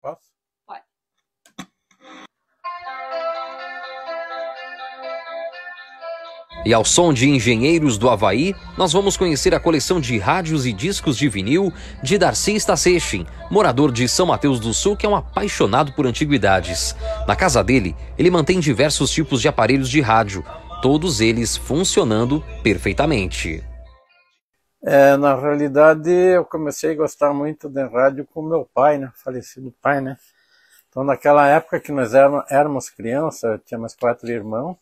Posso? Pode. E ao som de Engenheiros do Havaí, nós vamos conhecer a coleção de rádios e discos de vinil de Darcy Stasechin, morador de São Mateus do Sul, que é um apaixonado por antiguidades. Na casa dele, ele mantém diversos tipos de aparelhos de rádio, todos eles funcionando perfeitamente. Na realidade, eu comecei a gostar muito de rádio com meu pai, né? Falecido pai, né? Então, naquela época que nós éramos crianças, eu tinha mais 4 irmãos.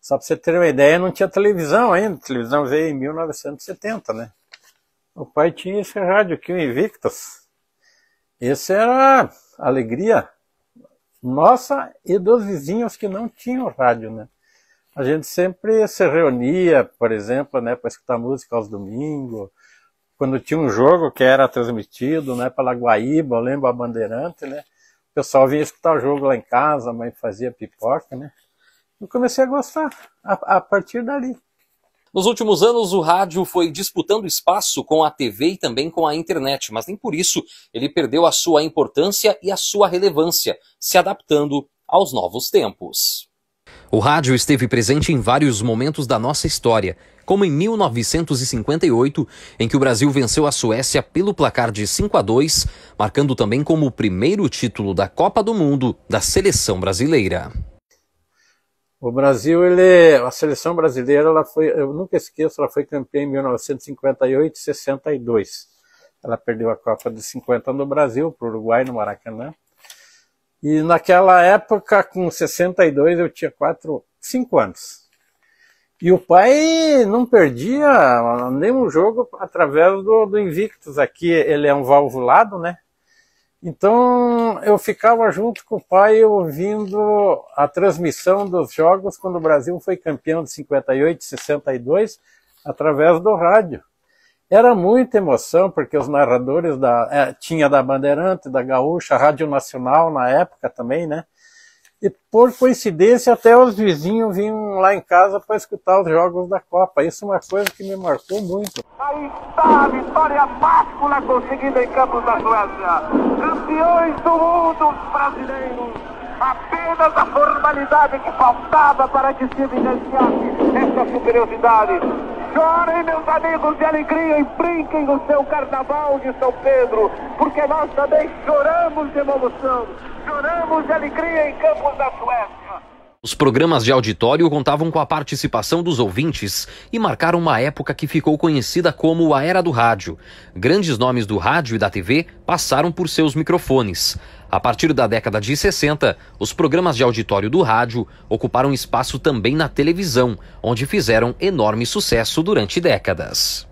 Só para você ter uma ideia, não tinha televisão ainda. A televisão veio em 1970, né? O pai tinha esse rádio aqui, o Invictus. Esse era a alegria nossa e dos vizinhos que não tinham rádio, né? A gente sempre se reunia, por exemplo, né, para escutar música aos domingos. Quando tinha um jogo que era transmitido, né, pela Guaíba, eu lembro a Bandeirante, né? O pessoal vinha escutar o jogo lá em casa, a mãe fazia pipoca, né? Eu comecei a gostar a partir dali. Nos últimos anos, o rádio foi disputando espaço com a TV e também com a internet, mas nem por isso ele perdeu a sua importância e a sua relevância, se adaptando aos novos tempos. O rádio esteve presente em vários momentos da nossa história, como em 1958, em que o Brasil venceu a Suécia pelo placar de 5-2, marcando também como o primeiro título da Copa do Mundo da seleção brasileira. O Brasil, a seleção brasileira, eu nunca esqueço, ela foi campeã em 1958 e 62. Ela perdeu a Copa de 50 no Brasil, para o Uruguai, no Maracanã. E naquela época, com 62, eu tinha 5 anos. E o pai não perdia nenhum jogo através do Invictus. Aqui ele é um valvulado, né? Então eu ficava junto com o pai ouvindo a transmissão dos jogos quando o Brasil foi campeão de 58 e 62 através do rádio. Era muita emoção, porque os narradores tinha da Bandeirante, da Gaúcha, Rádio Nacional na época também, né? E por coincidência até os vizinhos vinham lá em casa para escutar os jogos da Copa. Isso é uma coisa que me marcou muito. Aí está a vitória máscula conseguida em Campos da Suécia. Campeões do mundo brasileiros. Apenas a formalidade que faltava para que se evidenciasse essa superioridade. Chorem, meus amigos, de alegria e brinquem no seu carnaval de São Pedro, porque nós também choramos de emoção, choramos de alegria em Campos da Suécia. Os programas de auditório contavam com a participação dos ouvintes e marcaram uma época que ficou conhecida como a Era do Rádio. Grandes nomes do rádio e da TV passaram por seus microfones. A partir da década de 60, os programas de auditório do rádio ocuparam espaço também na televisão, onde fizeram enorme sucesso durante décadas.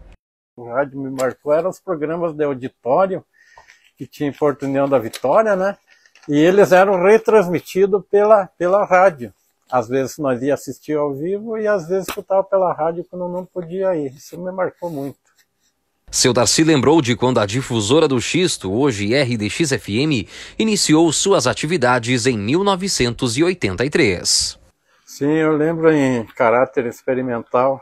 O rádio me marcou, eram os programas de auditório que tinha em Porto União da Vitória, né? E eles eram retransmitidos pela rádio. Às vezes nós ia assistir ao vivo e às vezes escutava pela rádio quando não podia ir. Isso me marcou muito. Seu Darcy lembrou de quando a difusora do Xisto, hoje RDX-FM, iniciou suas atividades em 1983. Sim, eu lembro em caráter experimental.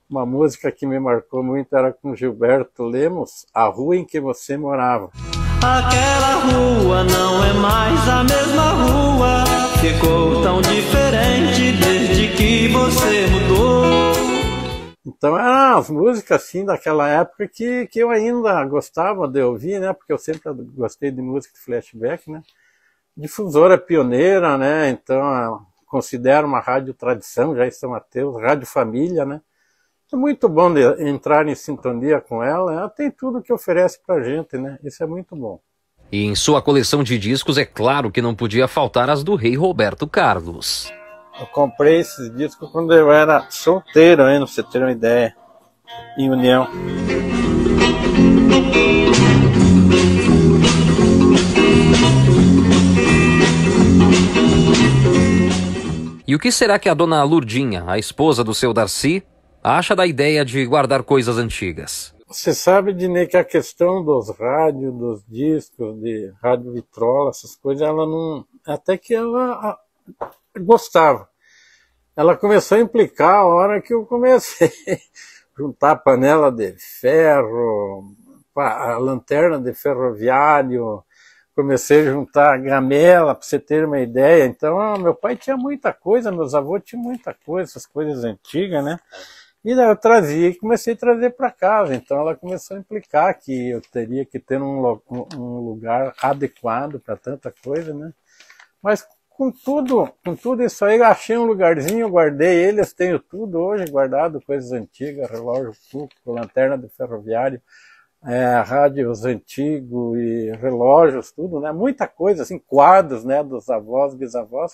Uma música que me marcou muito era com Gilberto Lemos, A Rua em que Você Morava. Aquela rua não é mais a mesma rua, ficou tão diferente desde que você mudou. Então eram as músicas assim daquela época que eu ainda gostava de ouvir, né? Porque eu sempre gostei de música de flashback, né? Difusora pioneira, né? Então considero uma rádio tradição já em São Mateus, Rádio Família, né? É muito bom de entrar em sintonia com ela. Ela tem tudo que oferece pra gente, né? Isso é muito bom. E em sua coleção de discos, é claro que não podia faltar as do rei Roberto Carlos. Eu comprei esses discos quando eu era solteiro ainda, pra você ter uma ideia, em União. E o que será que a dona Lurdinha, a esposa do seu Darcy, acha da ideia de guardar coisas antigas? Você sabe, Dinei, que a questão dos rádios, dos discos, de rádio vitrola, essas coisas, ela não... Até que ela gostava. Ela começou a implicar a hora que eu comecei a juntar panela de ferro, a lanterna de ferroviário, comecei a juntar gamela, para você ter uma ideia. Então, meu pai tinha muita coisa, meus avós tinham muita coisa, essas coisas antigas, né? E daí eu trazia e comecei a trazer para casa. Então ela começou a implicar que eu teria que ter um lugar adequado para tanta coisa, né? Mas com tudo isso aí, eu achei um lugarzinho, eu guardei eles, tenho tudo hoje guardado, coisas antigas, relógio público, lanterna de ferroviário, rádios antigos e relógios, tudo, né? Muita coisa, assim, quadros, né, dos avós, bisavós.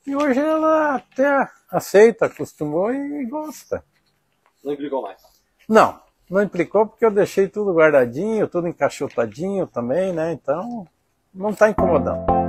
E hoje ela até aceita, acostumou e gosta. Não implicou mais? Não implicou porque eu deixei tudo guardadinho, tudo encaixotadinho também, né? Então, não está incomodando.